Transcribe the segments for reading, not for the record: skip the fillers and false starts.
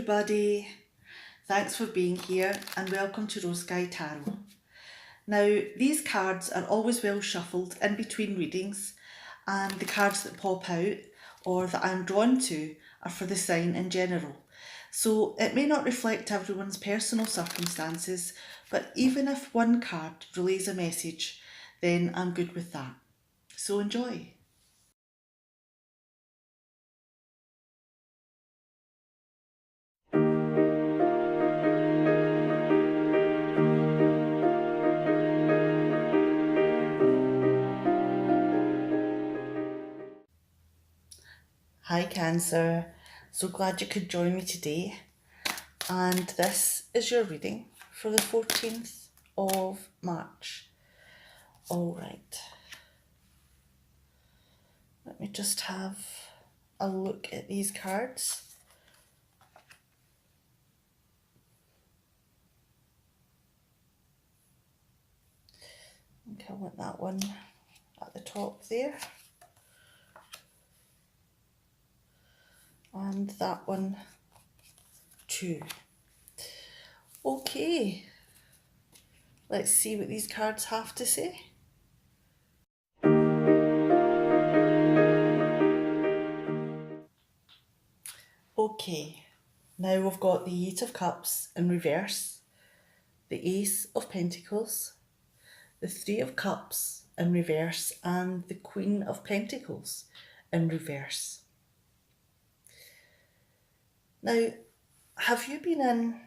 everybody, thanks for being here and welcome to Rose Sky Tarot. Now these cards are always well shuffled in between readings, and the cards that pop out or that I'm drawn to are for the sign in general. So it may not reflect everyone's personal circumstances, but even if one card relays a message, then I'm good with that. So enjoy. Hi Cancer, so glad you could join me today, and this is your reading for the 14th of March. Alright, let me just have a look at these cards. I think I want that one at the top there, and that one too. Okay, let's see what these cards have to say. Okay, now we've got the Eight of Cups in reverse, the Ace of Pentacles, the Three of Cups in reverse, and the Queen of Pentacles in reverse. Now, have you been in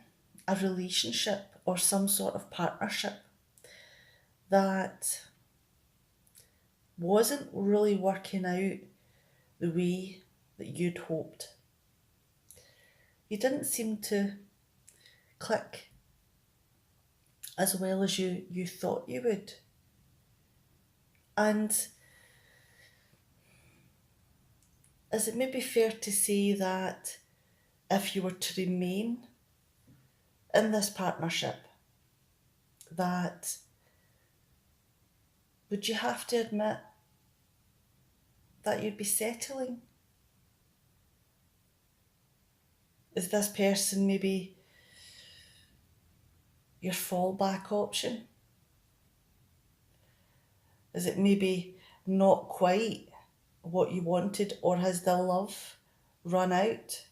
a relationship or some sort of partnership that wasn't really working out the way that you'd hoped? You didn't seem to click as well as you thought you would. And is it maybe fair to say that if you were to remain in this partnership, that would you have to admit that you'd be settling? Is this person maybe your fallback option? Is it maybe not quite what you wanted, or has the love run out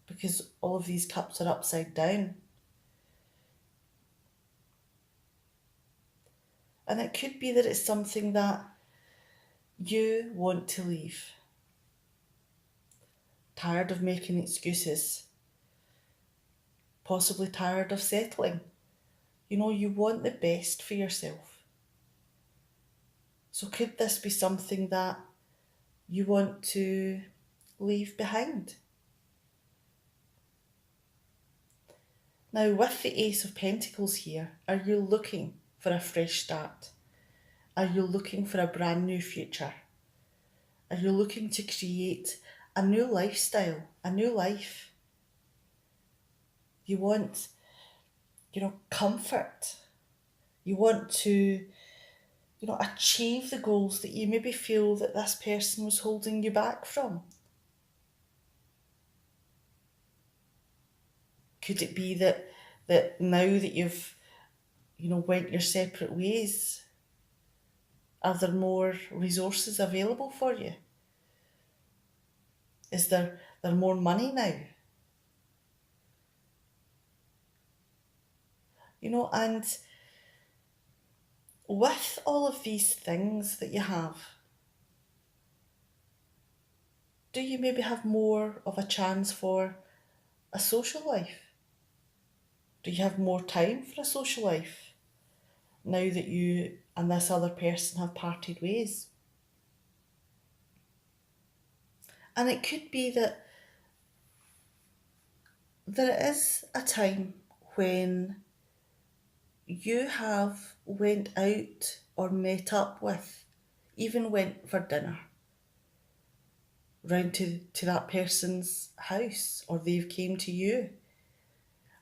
because all of these cups are upside down? And it could be that it's something that you want to leave. Tired of making excuses. Possibly tired of settling. You know, you want the best for yourself. So could this be something that you want to leave behind? Now, with the Ace of Pentacles here, are you looking for a fresh start? Are you looking for a brand new future? Are you looking to create a new lifestyle, a new life? You want, comfort. You want to, achieve the goals that you maybe feel that this person was holding you back from. Could it be that now that you've, went your separate ways, are there more resources available for you? Is there more money now? And with all of these things that you have, do you maybe have more of a chance for a social life? Do you have more time for a social life now that you and this other person have parted ways? And it could be that there is a time when you have went out or met up with, even went for dinner, round to that person's house, or they've came to you,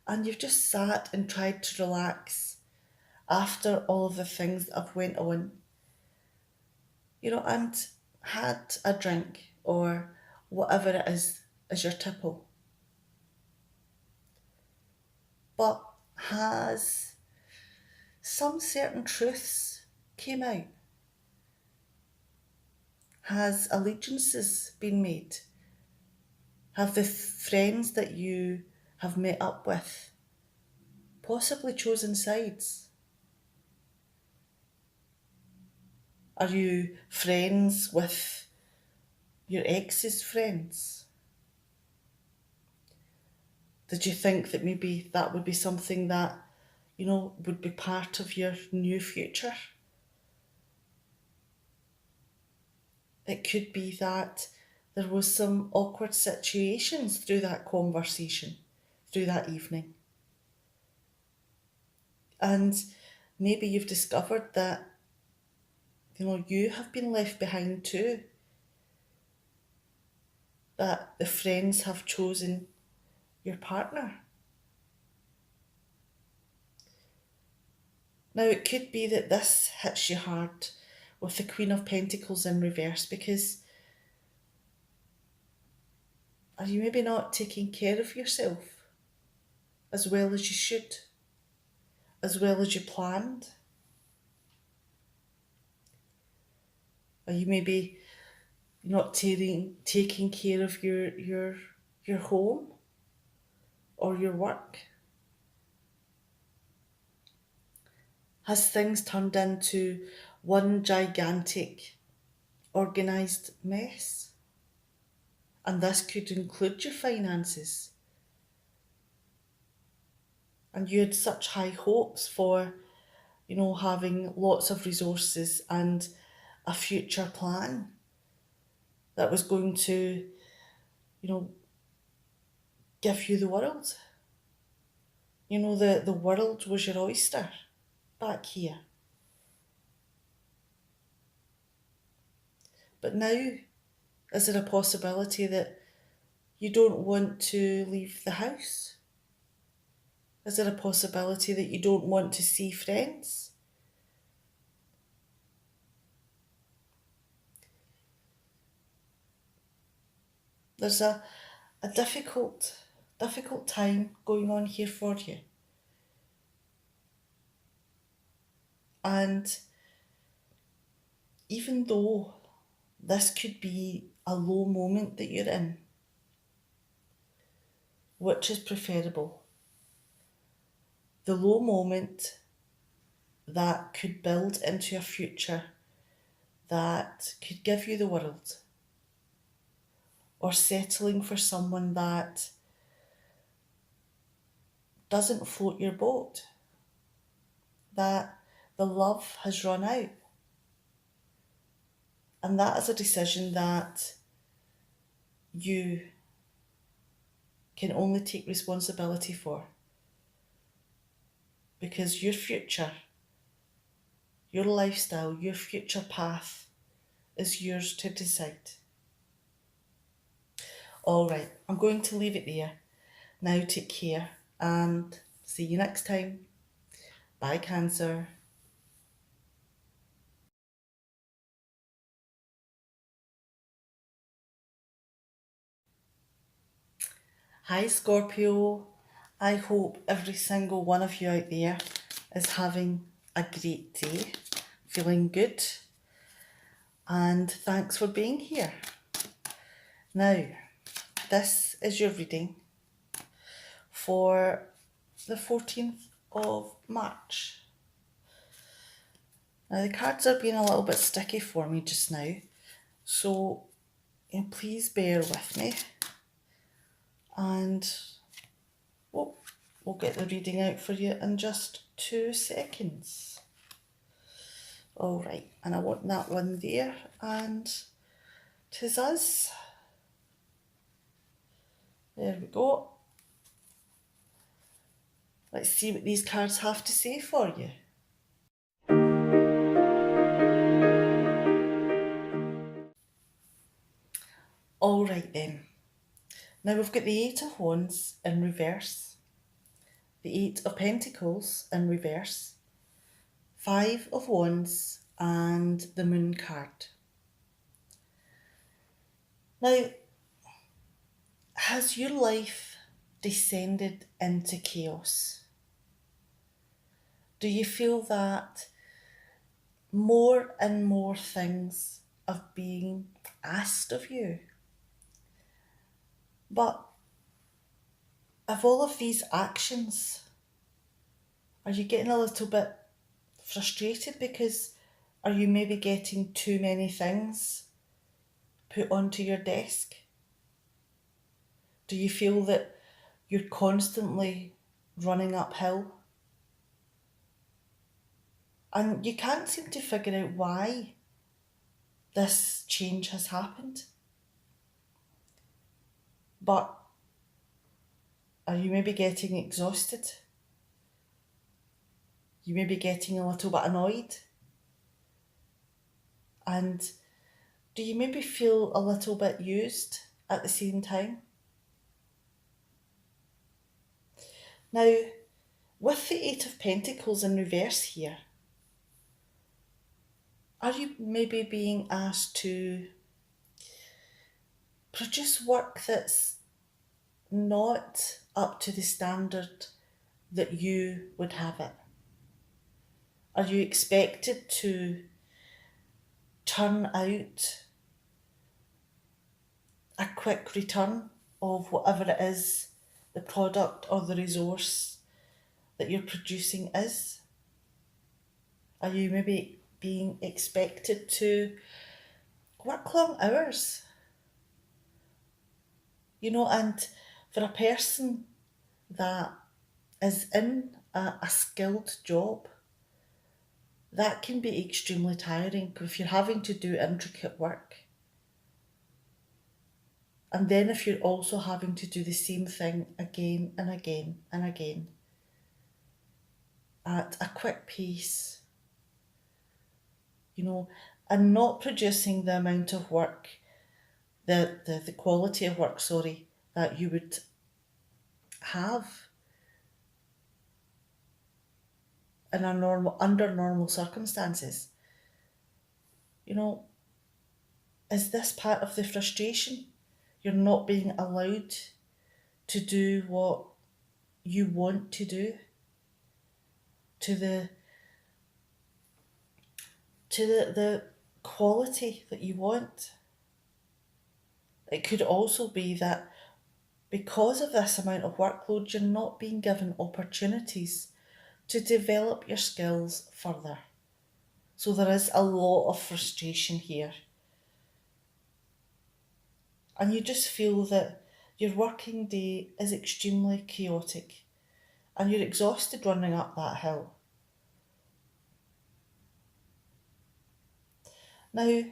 and you've just sat and tried to relax after all of the things that have went on, and had a drink or whatever it is as your tipple. but has some certain truths came out? Has allegiances been made? Have the friends that you have met up with possibly chosen sides? Are you friends with your ex's friends? Did you think that maybe that would be something that, would be part of your new future? It could be that there was some awkward situations through that conversation, through that evening. And maybe you've discovered that, you have been left behind too. That the friends have chosen your partner. Now, it could be that this hits you hard with the Queen of Pentacles in reverse, because are you maybe not taking care of yourself as well as you should, as well as you planned? Are you maybe not taking care of your home or your work? Has things turned into one gigantic organised mess? And this could include your finances. And you had such high hopes for, having lots of resources and a future plan that was going to, you know, give you the world. The world was your oyster back here. But now, is there a possibility that you don't want to leave the house? Is there a possibility that you don't want to see friends? There's a difficult time going on here for you. And even though this could be a low moment that you're in, which is preferable? The low moment that could build into a future that could give you the world, or settling for someone that doesn't float your boat, that the love has run out. And that is a decision that you can only take responsibility for, because your future, your lifestyle, your future path is yours to decide. All right, I'm going to leave it there. Now take care and see you next time. Bye, Cancer. Hi, Scorpio. I hope every single one of you out there is having a great day, feeling good, and thanks for being here. Now, this is your reading for the 14th of March. Now, the cards are being a little bit sticky for me just now, so please bear with me, and we'll get the reading out for you in just 2 seconds. All right, and I want that one there, and 'tis us. There we go. Let's see what these cards have to say for you. All right then. Now we've got the Eight of Wands in reverse, the Eight of Pentacles in reverse, Five of Wands, and the Moon card. Now, has your life descended into chaos? Do you feel that more and more things are being asked of you? But of all of these actions, are you getting a little bit frustrated because are you maybe getting too many things put onto your desk? Do you feel that you're constantly running uphill? And you can't seem to figure out why this change has happened. But are you maybe getting exhausted? You may be getting a little bit annoyed? And do you maybe feel a little bit used at the same time? Now, with the Eight of Pentacles in reverse here, are you maybe being asked to produce work that's not up to the standard that you would have it? Are you expected to turn out a quick return of whatever it is the product or the resource that you're producing is? Are you maybe being expected to work long hours? And for a person that is in a skilled job, that can be extremely tiring if you're having to do intricate work. And then if you're also having to do the same thing again and again and again at a quick pace, and not producing the amount of work, the quality of work, that you would have in under normal circumstances. Is this part of the frustration? You're not being allowed to do what you want to do to the quality that you want. It could also be that because of this amount of workload, you're not being given opportunities to develop your skills further. So there is a lot of frustration here. And you just feel that your working day is extremely chaotic and you're exhausted running up that hill. Now,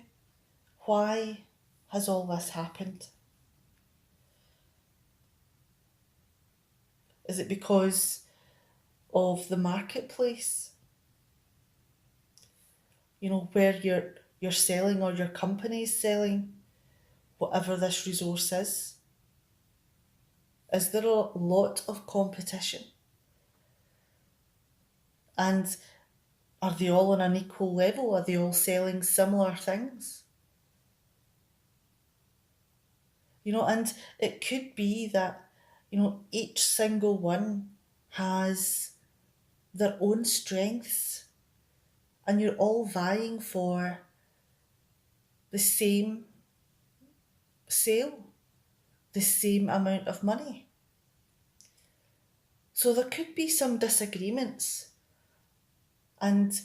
why has all this happened? Is it because of the marketplace? Where you're selling or your company's selling whatever this resource is? Is there a lot of competition? And are they all on an equal level? Are they all selling similar things? And it could be that, each single one has their own strengths and you're all vying for the same sale, the same amount of money. So there could be some disagreements and,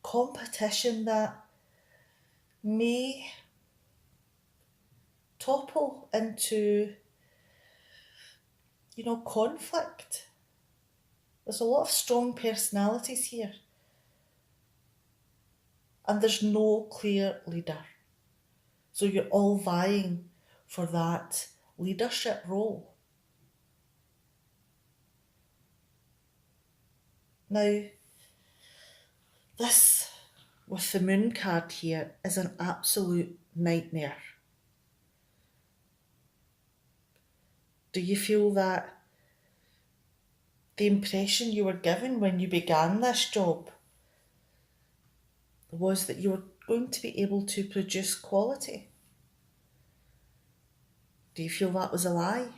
competition that may topple into, conflict. There's a lot of strong personalities here. And there's no clear leader. So you're all vying for that leadership role. Now, this with the moon card here is an absolute nightmare. Do you feel that the impression you were given when you began this job was that you were going to be able to produce quality? Do you feel that was a lie?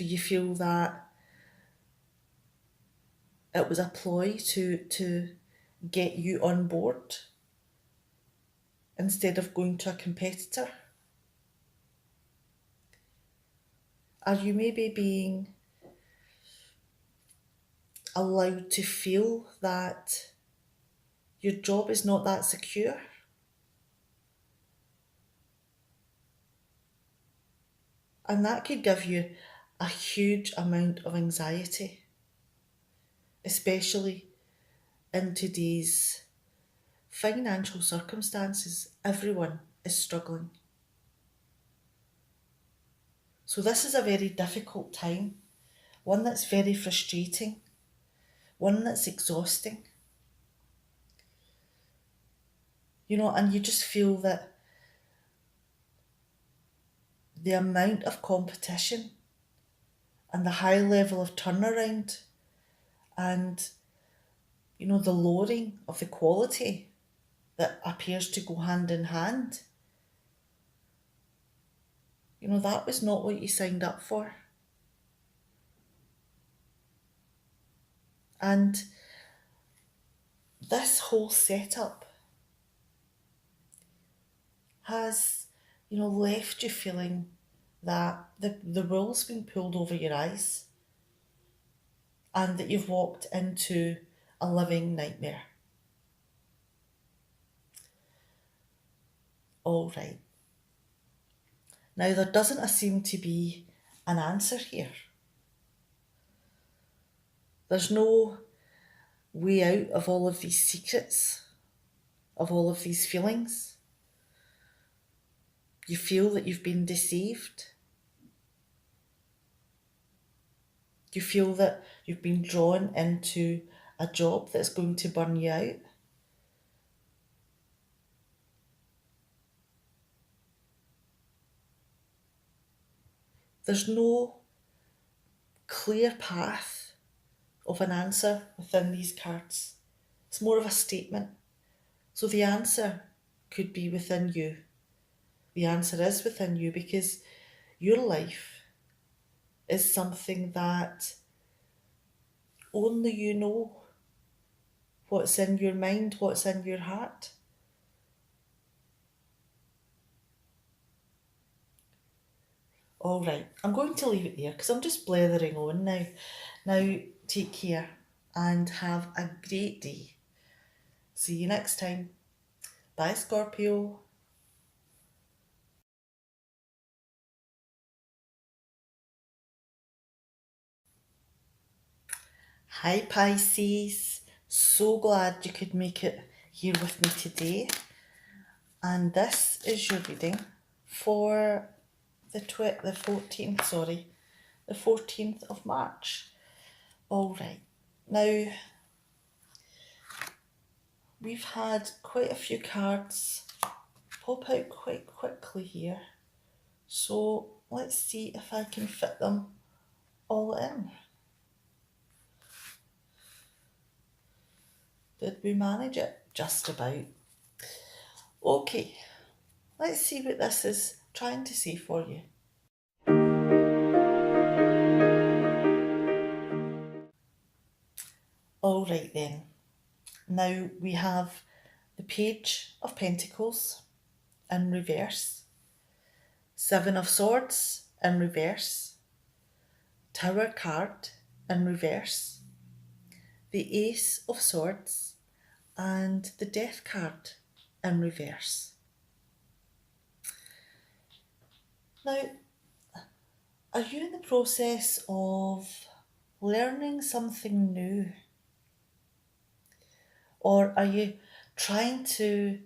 Do you feel that it was a ploy to get you on board instead of going to a competitor? Are you maybe being allowed to feel that your job is not that secure? And that could give you a huge amount of anxiety, especially in today's financial circumstances. Everyone is struggling. So, this is a very difficult time, one that's very frustrating, one that's exhausting. And you just feel that the amount of competition and the high level of turnaround and, the lowering of the quality that appears to go hand in hand, that was not what you signed up for. And this whole setup has, left you feeling that the wool's been pulled over your eyes and that you've walked into a living nightmare. All right. Now, there doesn't seem to be an answer here. There's no way out of all of these secrets, of all of these feelings. You feel that you've been deceived. You feel that you've been drawn into a job that's going to burn you out. There's no clear path of an answer within these cards. It's more of a statement. So the answer could be within you. The answer is within you because your life is something that only you know what's in your mind, what's in your heart. All right, I'm going to leave it there because I'm just blethering on now. Now, take care and have a great day. See you next time. Bye, Scorpio. Hi, Pisces. So glad you could make it here with me today. And this is your reading for the 14th of March. All right. Now, we've had quite a few cards pop out quite quickly here. So let's see if I can fit them all in. Did we manage it? Just about. Okay, let's see what this is trying to say for you. All right then. Now we have the Page of Pentacles in reverse, Seven of Swords in reverse, Tower card in reverse, the Ace of Swords, and the Death card in reverse. Now, are you in the process of learning something new? Or are you trying to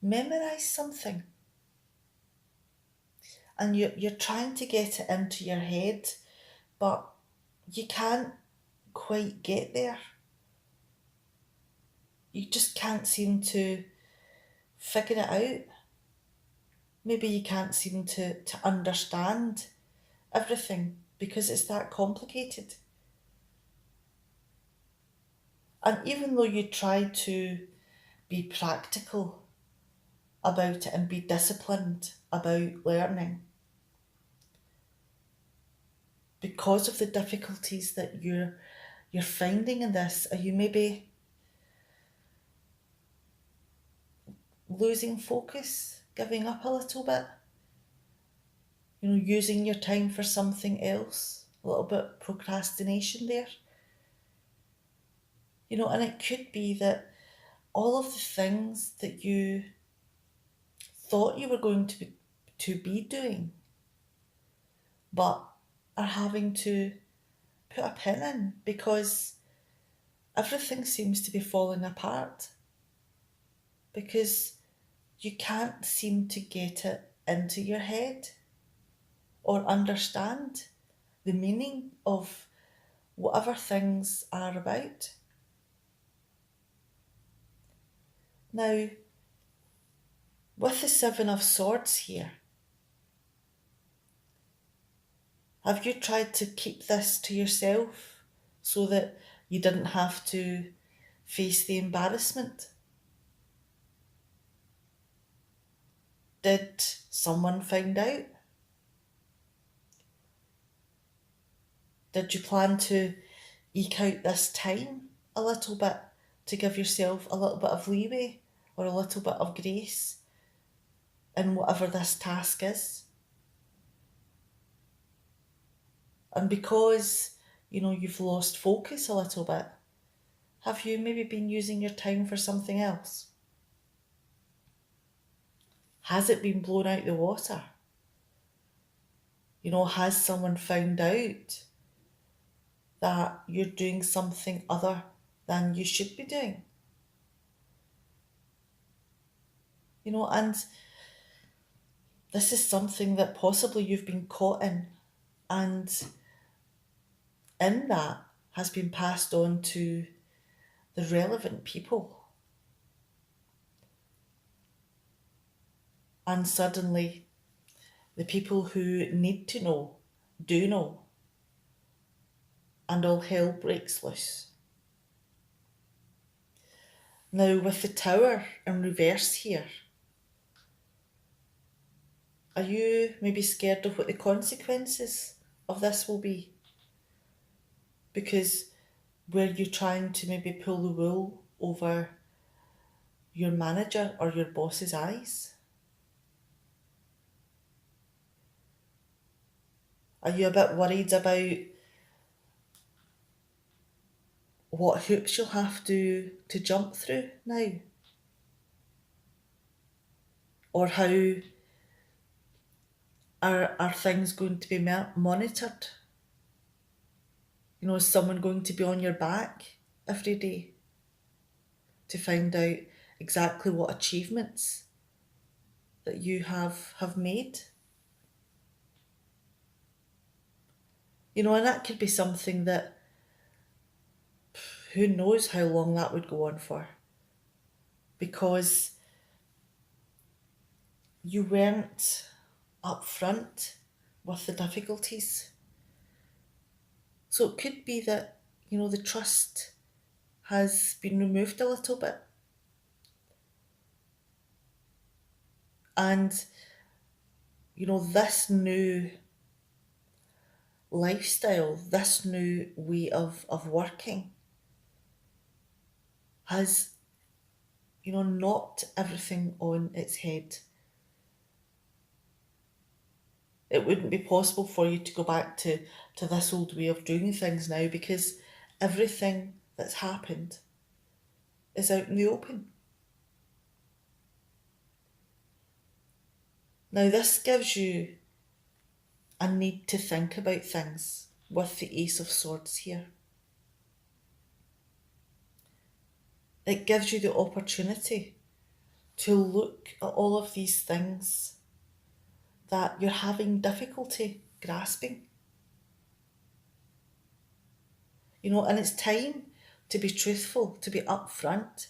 memorize something? And you're trying to get it into your head, but you can't quite get there. You just can't seem to figure it out. Maybe you can't seem to understand everything because it's that complicated. And even though you try to be practical about it and be disciplined about learning, because of the difficulties that you're finding in this, are you maybe losing focus, giving up a little bit? Using your time for something else, a little bit procrastination there. And it could be that all of the things that you thought you were going to be doing, but are having to put a pin in because everything seems to be falling apart because you can't seem to get it into your head or understand the meaning of whatever things are about. Now, with the Seven of Swords here, have you tried to keep this to yourself so that you didn't have to face the embarrassment? Did someone find out? Did you plan to eke out this time a little bit to give yourself a little bit of leeway or a little bit of grace in whatever this task is? And because, you've lost focus a little bit, have you maybe been using your time for something else? Has it been blown out the water? Has someone found out that you're doing something other than you should be doing? And this is something that possibly you've been caught in, and in that has been passed on to the relevant people. And suddenly, the people who need to know do know, and all hell breaks loose. Now, with the Tower in reverse here, are you maybe scared of what the consequences of this will be? Because were you trying to maybe pull the wool over your manager or your boss's eyes? Are you a bit worried about what hoops you'll have to jump through now? Or how are things going to be monitored? Is someone going to be on your back every day to find out exactly what achievements that you have made? And that could be something that who knows how long that would go on for, because you weren't upfront with the difficulties. So it could be that, the trust has been removed a little bit. And, this new lifestyle, this new way of working has, knocked everything on its head. It wouldn't be possible for you to go back to this old way of doing things now because everything that's happened is out in the open. Now, this gives you a need to think about things with the Ace of Swords here. It gives you the opportunity to look at all of these things that you're having difficulty grasping. And it's time to be truthful, to be upfront,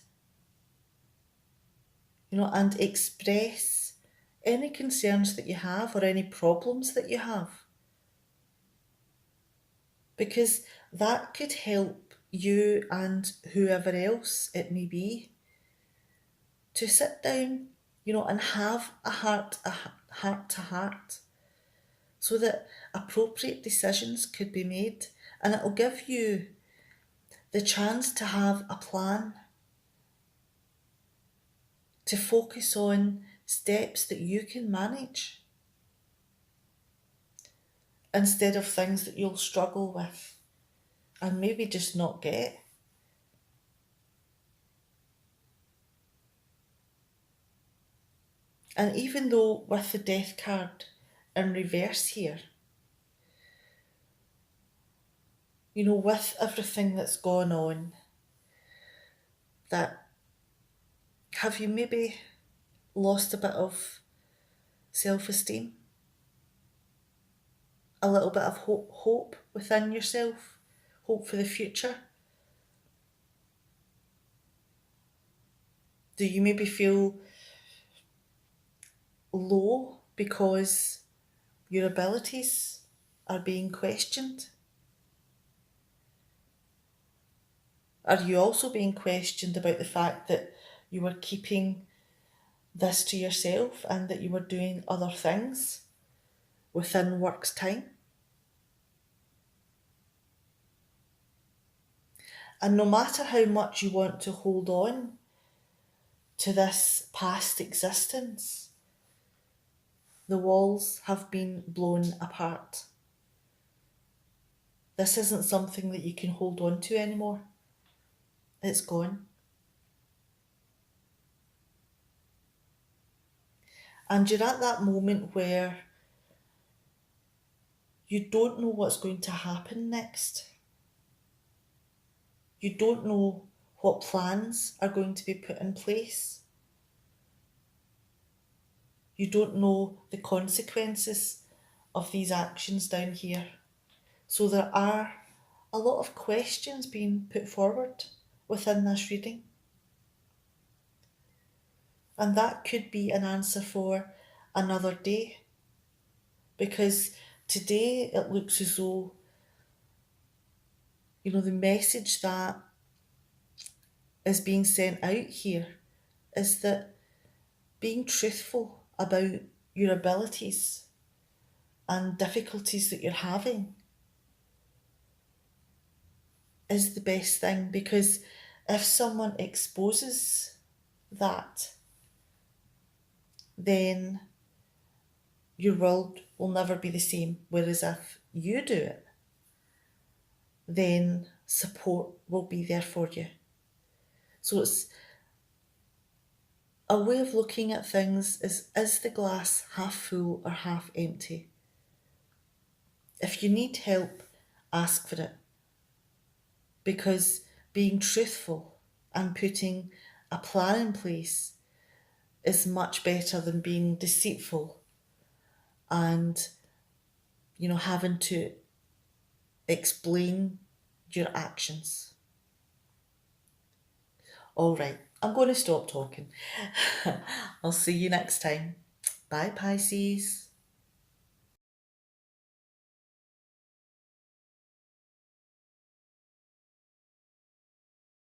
and express any concerns that you have or any problems that you have. Because that could help you and whoever else it may be to sit down, and have a heart to heart, so that appropriate decisions could be made, and it'll give you the chance to have a plan, to focus on steps that you can manage instead of things that you'll struggle with and maybe just not get. And even though with the Death card in reverse here, with everything that's gone on, that have you maybe lost a bit of self-esteem? A little bit of hope within yourself? Hope for the future? Do you maybe feel low because your abilities are being questioned? Are you also being questioned about the fact that you were keeping this to yourself and that you were doing other things within work's time? And no matter how much you want to hold on to this past existence, the walls have been blown apart. This isn't something that you can hold on to anymore. It's gone. And you're at that moment where you don't know what's going to happen next. You don't know what plans are going to be put in place. You don't know the consequences of these actions down here. So there are a lot of questions being put forward within this reading. And that could be an answer for another day. Because today it looks as though, the message that is being sent out here is that being truthful about your abilities and difficulties that you're having is the best thing, because if someone exposes that, then your world will never be the same. Whereas if you do it, then support will be there for you. So it's a way of looking at things is the glass half full or half empty? If you need help, ask for it. Because being truthful and putting a plan in place is much better than being deceitful and, having to explain your actions. All right, I'm going to stop talking. I'll see you next time. Bye, Pisces.